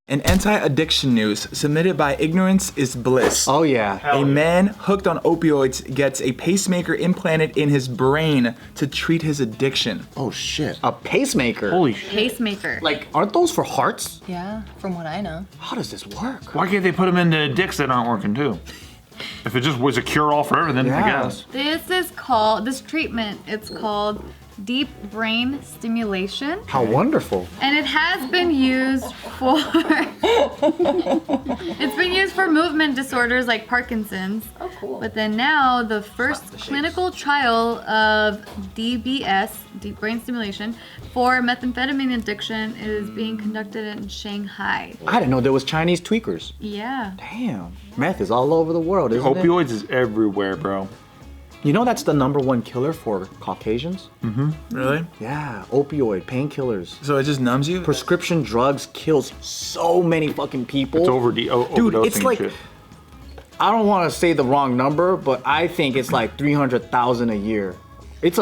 An anti-addiction news submitted by Ignorance is Bliss. Oh yeah. A man hooked on opioids gets a pacemaker implanted in his brain to treat his addiction. Oh shit. A pacemaker? Holy shit. Pacemaker. Like, aren't those for hearts? Yeah, from what I know. How does this work? Why can't they put them into dicks that aren't working too? If it just was a cure-all for everything, I guess. This treatment, it's called deep brain stimulation. How wonderful. And it has been used for it's been used for movement disorders like Parkinson's. Oh, cool. But then now the first clinical trial of DBS, deep brain stimulation, for methamphetamine addiction is being conducted in Shanghai. I didn't know there was Chinese tweakers. Yeah. Damn. Meth is all over the world, isn't it? Opioids is everywhere, bro. You know that's the #1 killer for Caucasians? Really? Yeah, opioid, painkillers. So it just numbs you? Prescription drugs kills so many fucking people. It's Dude, overdosing it's like, shit. I don't want to say the wrong number, but I think it's like 300,000 a year. It's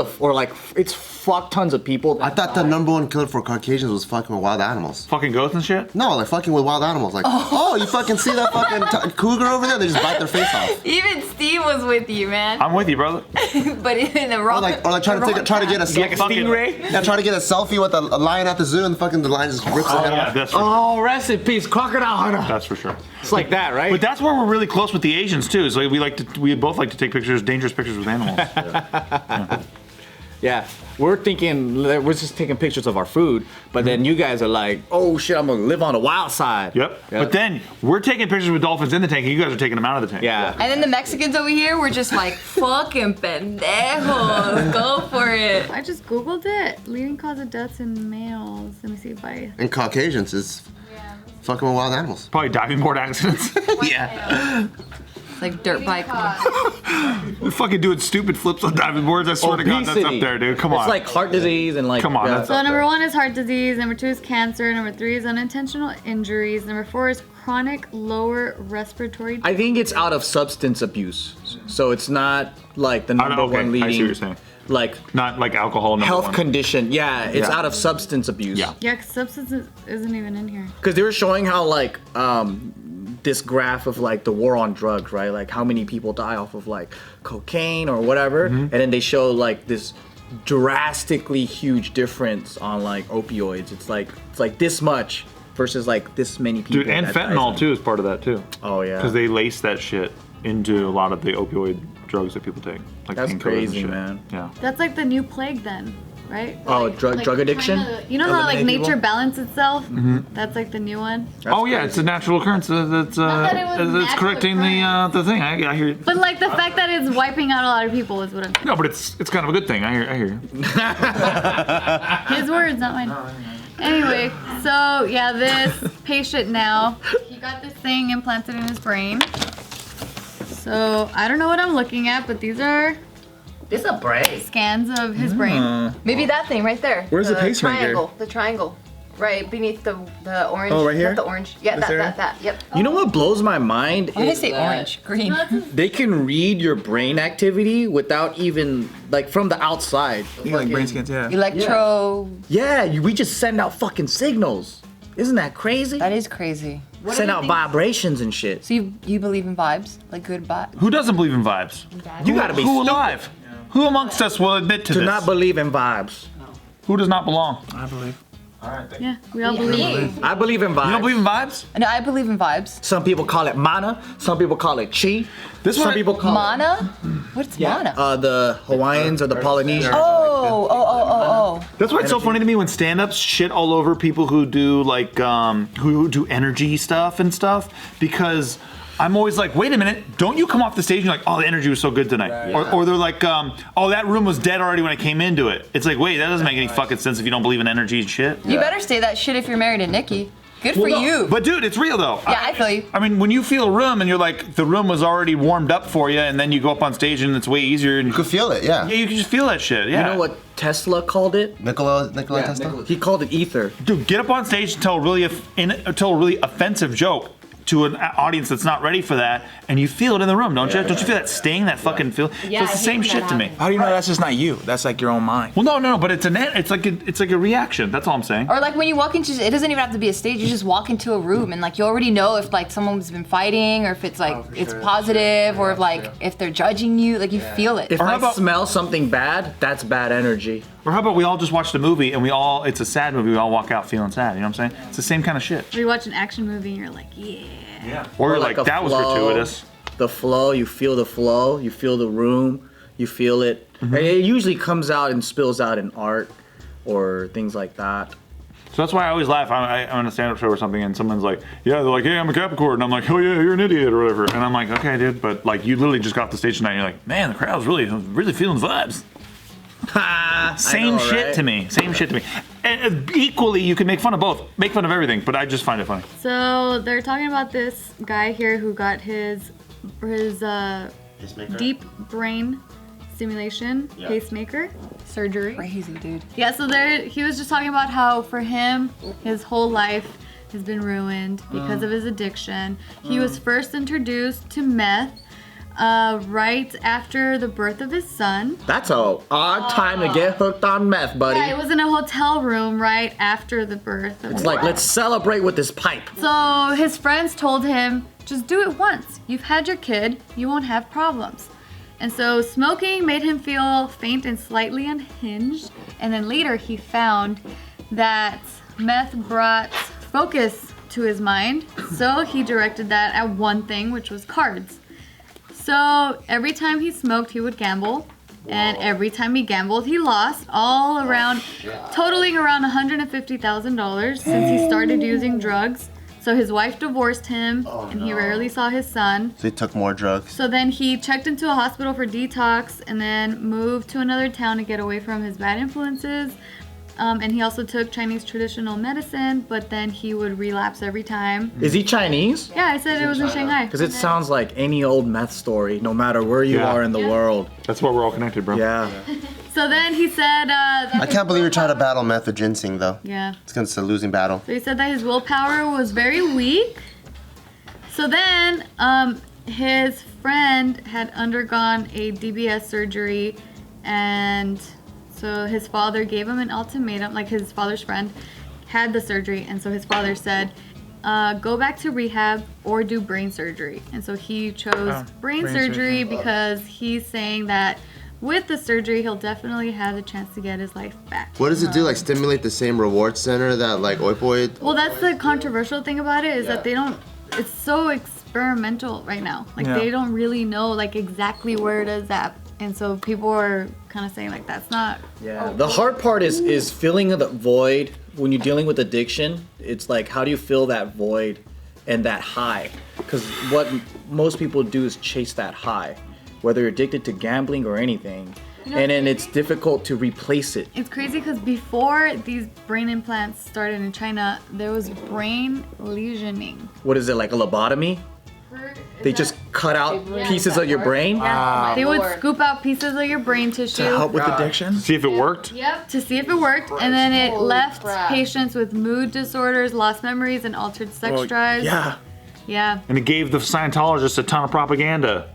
fuck tons of people. I thought the #1 killer for Caucasians was fucking with wild animals. Fucking goats and shit? No, like fucking with wild animals. Like, oh you fucking see that fucking cougar over there? They just bite their face off. Even Steve was with you, man. I'm with you, brother. But in the wrong. Or like try to get a selfie. Like a stingray? Yeah, try to get a selfie with a lion at the zoo, and the lion just rips the head Yeah, off. that's for, Oh, rest in peace, crocodile hunter. that's for sure. It's like that, right? But that's where we're really close with the Asians too. So we both like to take pictures, dangerous pictures with animals. Yeah, we're just taking pictures of our food, but then you guys are like, oh shit, I'm gonna live on the wild side. Yep. But then we're taking pictures with dolphins in the tank, and you guys are taking them out of the tank. Yeah. And then the Mexicans over here were just like, fucking pendejos, go for it. I just Googled it. Leading cause of deaths in males. Let me see if I... And Caucasians is fucking with wild animals. Probably diving board accidents. Yeah. It's like dirt bike. We're fucking doing stupid flips on diving boards. I swear to God, that's up there, dude. Come on. It's like heart disease and like. Come on, that's So number 1 is heart disease, number 2 is cancer, number 3 is unintentional injuries, number 4 is chronic lower respiratory. I think it's out of substance abuse, so it's not like the number one leading. I see what you're saying. Like Not like alcohol. health #1. condition. Yeah, it's Yeah. out of substance abuse. Yeah. Yeah, 'cause substance isn't even in here. Because they were showing how like this graph of like the war on drugs, right? Like how many people die off of like cocaine or whatever, and then they show like this drastically huge difference on like opioids. It's like this much versus like this many people. Dude, and that dies fentanyl on- too is part of that too. Oh yeah. Because they lace that shit into a lot of the opioid drugs that people take. Like That's painkillers and crazy, shit. man. Yeah. That's like the new plague then, right? Oh, Like- drug like addiction? trying to- you know how like Eliminate nature people? balances itself? That's like the new one. Oh yeah, it's a natural occurrence. That's that it was it's natural correcting the thing. I hear you. But like the fact that it's wiping out a lot of people is what I'm No, but it's kind of a good thing. I hear you. His words, not mine. Anyway, so yeah, this patient now, he got this thing implanted in his brain. So I don't know what I'm looking at, but these are It's a brain. scans of his brain. Maybe that thing right there. Where's the pacemaker? Triangle. The triangle. Right beneath the orange. Oh, right here? Not the orange. Yeah, This area? that. Yep. You know what blows my mind? Why did I is say that orange? Green. They can read your brain activity without even like from the outside. Yeah, like brain scans, yeah. Electro. Yeah, we just send out fucking signals. Isn't that crazy? That is crazy. Send out vibrations and shit. So you believe in vibes? Like good vibes? Who doesn't believe in vibes? You gotta be Who stupid alive? Who amongst us will admit to to this? not believe in vibes. Who does not belong? I believe. Yeah, we all believe. I believe in vibes. You don't believe in vibes? No, I believe in vibes. Some people call it mana. Some people call it chi. This Some one- people call Mana? What's mana? the Hawaiians or the Polynesians. Oh. That's why it's so funny to me when stand-ups shit all over people who do like who do energy stuff and stuff, because I'm always like, wait a minute, don't you come off the stage and you're like, oh, the energy was so good tonight. Or they're like, oh, that room was dead already when I came into it. It's like, wait, that doesn't make any fucking sense if you don't believe in energy and shit. You better say that shit if you're married to Nikki. Good for you. But dude, it's real though. Yeah, I feel you. I mean, when you feel a room and you're like, the room was already warmed up for you, and then you go up on stage and it's way easier. And You could feel it, yeah. yeah, you can just feel that shit. Yeah. You know what Tesla called it? Nikola Tesla? He called it ether. Dude, get up on stage and tell a really offensive joke. to an audience that's not ready for that, and you feel it in the room, don't you? Don't you feel that sting, that fucking feel? Yeah, so it's the I hate same when shit that to me. happens. How do you know that's just not you? That's like your own mind. Well, no, but it's like a reaction. That's all I'm saying. Or like when you walk into, it doesn't even have to be a stage. You just walk into a room and like you already know if like someone's been fighting or if it's like it's positive or if like if they're judging you. Like you feel it. If Or how I about- smell something bad, that's bad energy. Or how about we all just watched a movie and it's a sad movie, we all walk out feeling sad, you know what I'm saying? It's the same kind of shit. Or you watch an action movie and you're like, yeah. Or you're like like, a that was flow. gratuitous. The flow, you feel the flow, you feel the room, you feel it. And it usually comes out and spills out in art or things like that. So that's why I always laugh. I'm on a stand-up show or something, and someone's like, "Yeah," they're like, "Hey, I'm a Capricorn," and I'm like, "Oh yeah, you're an idiot," or whatever. And I'm like, "Okay, dude," but like, you literally just got off the stage tonight, and you're like, "Man, the crowd's really feeling the vibes." Same shit right? to me. Same shit to me. And equally, you can make fun of both, make fun of everything, but I just find it funny. So they're talking about this guy here who got his Pacemaker? deep brain stimulation pacemaker surgery. Crazy, dude. Yeah, so he was just talking about how for him, his whole life has been ruined because of his addiction. He was first introduced to meth right after the birth of his son. That's a odd time to get hooked on meth, buddy. Yeah, it was in a hotel room right after the birth of It's his like, son. let's celebrate with this pipe. So his friends told him, just do it once. You've had your kid, you won't have problems. And so smoking made him feel faint and slightly unhinged. And then later he found that meth brought focus to his mind. So he directed that at one thing, which was cards. So every time he smoked, he would gamble. And every time he gambled, he lost all around, totaling around $150,000 since he started using drugs. So his wife divorced him, and he rarely saw his son. So he took more drugs. So then he checked into a hospital for detox and then moved to another town to get away from his bad influences. And he also took Chinese traditional medicine, but then he would relapse every time. Is he Chinese? Yeah, I said it was in Shanghai. Because it sounds like any old meth story, no matter where you Yeah. are in the world. That's why we're all connected, bro. Yeah. So then he said, I can't believe you're trying to battle meth with ginseng, though. yeah. It's a losing battle. So he said that his willpower was very weak. So then his friend had undergone a DBS surgery, and so his father gave him an ultimatum, like his father's friend had the surgery, and so his father said, go back to rehab or do brain surgery. And so he chose brain surgery because he's saying that with the surgery, he'll definitely have the chance to get his life back. What does it do? Like stimulate the same reward center that like opioid? Well, that's the controversial thing about it is that they don't. It's so experimental right now. Like Yeah. they don't really know like exactly where it is at, and so people are kind of saying like that's not. Yeah. The hard part is filling the void. When you're dealing with addiction, it's like, how do you fill that void and that high? Because what most people do is chase that high, whether you're addicted to gambling or anything. And then it's difficult to replace it. It's crazy because before these brain implants started in China, there was brain lesioning. What is it, like a lobotomy? They just cut out pieces of your brain Yeah, they would Lord. scoop out pieces of your brain tissue. to help with addiction? See if it worked. Yep, to see if it worked, and then it Holy left crap. patients with mood disorders, lost memories, and altered sex Well, drives. Yeah. Yeah. And it gave the Scientologists a ton of propaganda.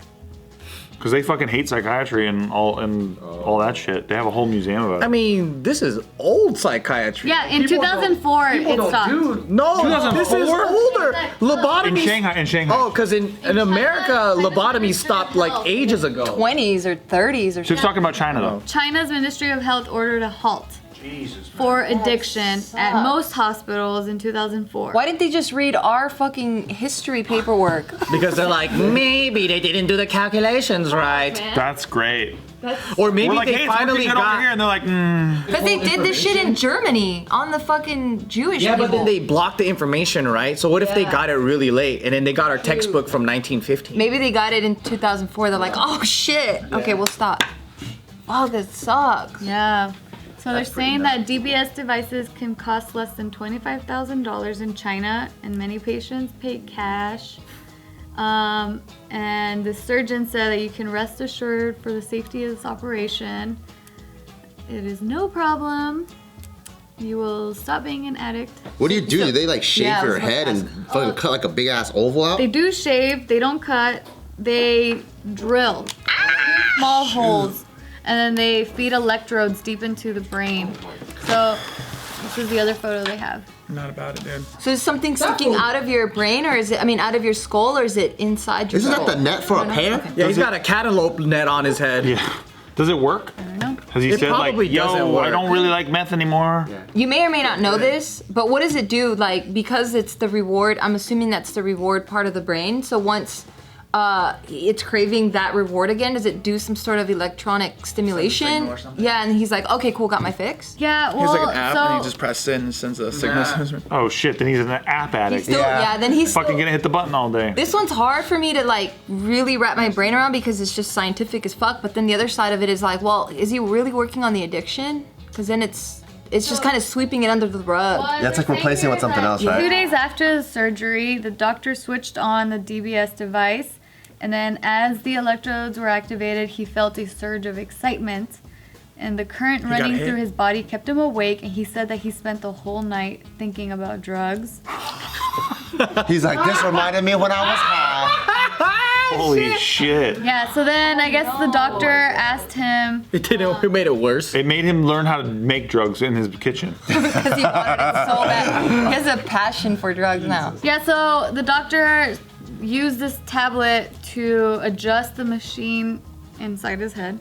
Because they fucking hate psychiatry and all that shit. They have a whole museum about it. I mean, this is old psychiatry. Yeah, in People don't- 2004 people it don't stopped. do- No, this is 2004? older. Lobotomy. in Shanghai. Oh, because in America, lobotomy stopped like ages ago. 20s or 30s or She was talking about China though. China's Ministry of Health ordered a halt for addiction at most hospitals in 2004. Why didn't they just read our fucking history paperwork? Because they're like, maybe they didn't do the calculations right. That's great. Or maybe We're like, they hey, it's working finally good over here, got. and they're like, Because they did this shit in Germany on the fucking Jewish Yeah, people. but then they blocked the information, right? So what if they Yeah. got it really late and then they got our textbook from 1915? Maybe they got it in 2004. They're like, oh shit. Okay, we'll stop. Wow, that sucks. Yeah. So they're saying that DBS devices can cost less than $25,000 in China, and many patients pay cash. And the surgeon said that you can rest assured for the safety of this operation. It is no problem. you will stop being an addict. What do you do? Do they like shave Yeah, I your was about head to and fucking cut like a big ass oval out? They do shave, they don't cut, they drill small holes, and then they feed electrodes deep into the brain. So this is the other photo they have. Not about it, dude. So is something sticking out of your brain, or is it? I mean, out of your skull, or is it inside your Isn't skull? that the net for a pear? Yeah, he's got a cantaloupe net on his head. Yeah. Does it work? I don't know. Has he It said like, probably doesn't yo, work. I don't really like meth anymore? You may or may not know this, but what does it do? Like, because it's the reward, I'm assuming that's the reward part of the brain. So once it's craving that reward again, does it do some sort of electronic stimulation? signal or something? Yeah, and he's like, okay, cool, got my fix. Yeah, Here's well, like an app, so and you just press it and it sends a signal. Oh shit, then he's an app He's addict. still, Yeah. then he's Fucking still, gonna hit the button all day. This one's hard for me to like really wrap my brain around because it's just scientific as fuck. But then the other side of it is like, well, is he really working on the addiction? Because then it's just kind of sweeping it under the rug. Yeah, it's like replacing with something else, 2 right? days after the surgery, the doctor switched on the DBS device, and then as the electrodes were activated, he felt a surge of excitement, and the current got running hit? through his body kept him awake, and he said that he spent the whole night thinking about drugs. He's like, this reminded me when I was high. Holy shit. Yeah, so then I guess the doctor asked him, It made it worse. It made him learn how to make drugs in his kitchen. Because he wanted it so bad. He has a passion for drugs now. yeah, so the doctor used this tablet to adjust the machine inside his head.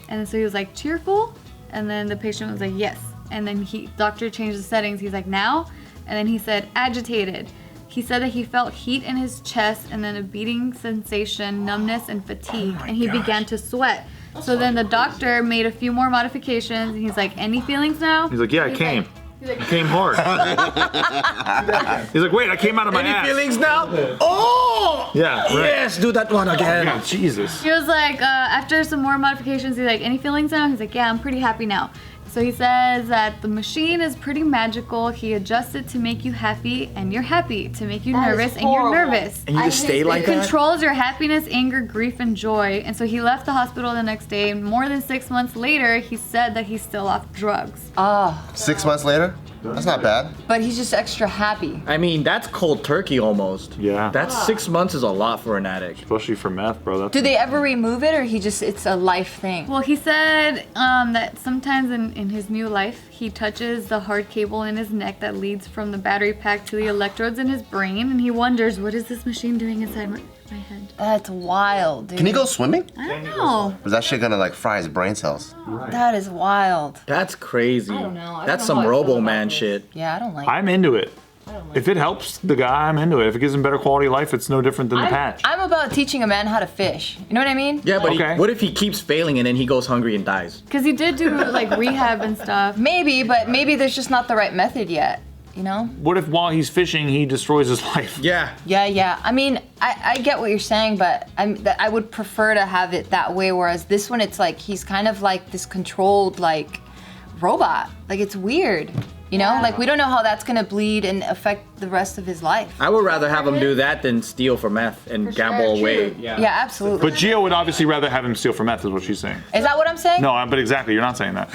And so he was like, cheerful? And then the patient was like, yes. And then doctor changed the settings. He's like, now? And then he said, agitated. He said that he felt heat in his chest and then a beating sensation, numbness, and fatigue. And he began to sweat. So then the doctor made a few more modifications. And he's like, any feelings now? He's like, yeah, I came. I came hard. He's like, wait, I came out of my Any ass. feelings now? Oh! Yeah, right. Yes, do that one again. God, Jesus. He was like, after some more modifications, he's like, any feelings now? He's like, yeah, I'm pretty happy now. So he says that the machine is pretty magical. He adjusts it to make you happy, and you're happy, to make you That is nervous, and you're horrible. nervous. And you just stay like It that? controls your happiness, anger, grief, and joy. And so he left the hospital the next day. And more than 6 months later, he said that he's still off drugs. 6 months later? That's not bad. But he's just extra happy. I mean, that's cold turkey almost. Yeah. That's 6 months is a lot for an addict. Especially for meth, bro. That's Do they ever remove it, or it's a life thing? Well, he said that sometimes in his new life, he touches the hard cable in his neck that leads from the battery pack to the electrodes in his brain, and he wonders, what is this machine doing inside my head? That's wild, dude. Can he go swimming? I don't know. Or is that shit gonna like fry his brain cells? That is wild. That's crazy. I don't know. I don't That's know some how I feel Robo about Man this. shit. Yeah, I don't like it. I'm into it. If it helps the guy, I'm into it. If it gives him better quality of life, it's no different than the patch. I'm about teaching a man how to fish. You know what I mean? Yeah, but Okay. what if he keeps failing and then he goes hungry and dies? Because he did do like rehab and stuff. Maybe, but maybe there's just not the right method yet. You know? What if while he's fishing, he destroys his life? Yeah. Yeah. I mean, I get what you're saying, but I would prefer to have it that way. Whereas this one, it's like he's kind of like this controlled like robot. Like it's weird. You know, like we don't know how that's gonna bleed and affect the rest of his life. I would rather have him do that than steal for meth and gamble away. Yeah, absolutely. But Gio would obviously rather have him steal for meth, is what she's saying. Is that what I'm saying? No, but exactly, you're not saying that.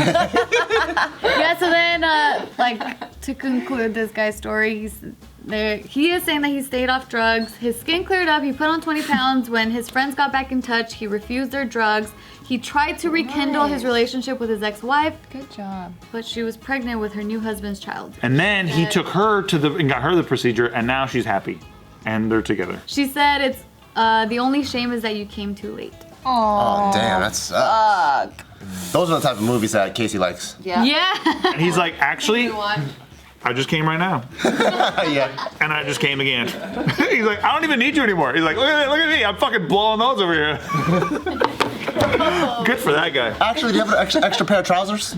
Yeah, so then, like, to conclude this guy's story, he is saying that he stayed off drugs. His skin cleared up. He put on 20 pounds. When his friends got back in touch, he refused their drugs. He tried to rekindle his relationship with his ex-wife, Good job. but she was pregnant with her new husband's child. And then he took her and got her the procedure, and now she's happy. And they're together. She said it's the only shame is that you came too late. Oh, damn, that's those are the type of movies that Casey likes. Yeah. Yeah. And he's like, actually, I just came right now. Yeah. And I just came again. He's like, I don't even need you anymore. He's like, look at me. I'm fucking blowing those over here. Good for that guy. Actually, do you have an extra pair of trousers?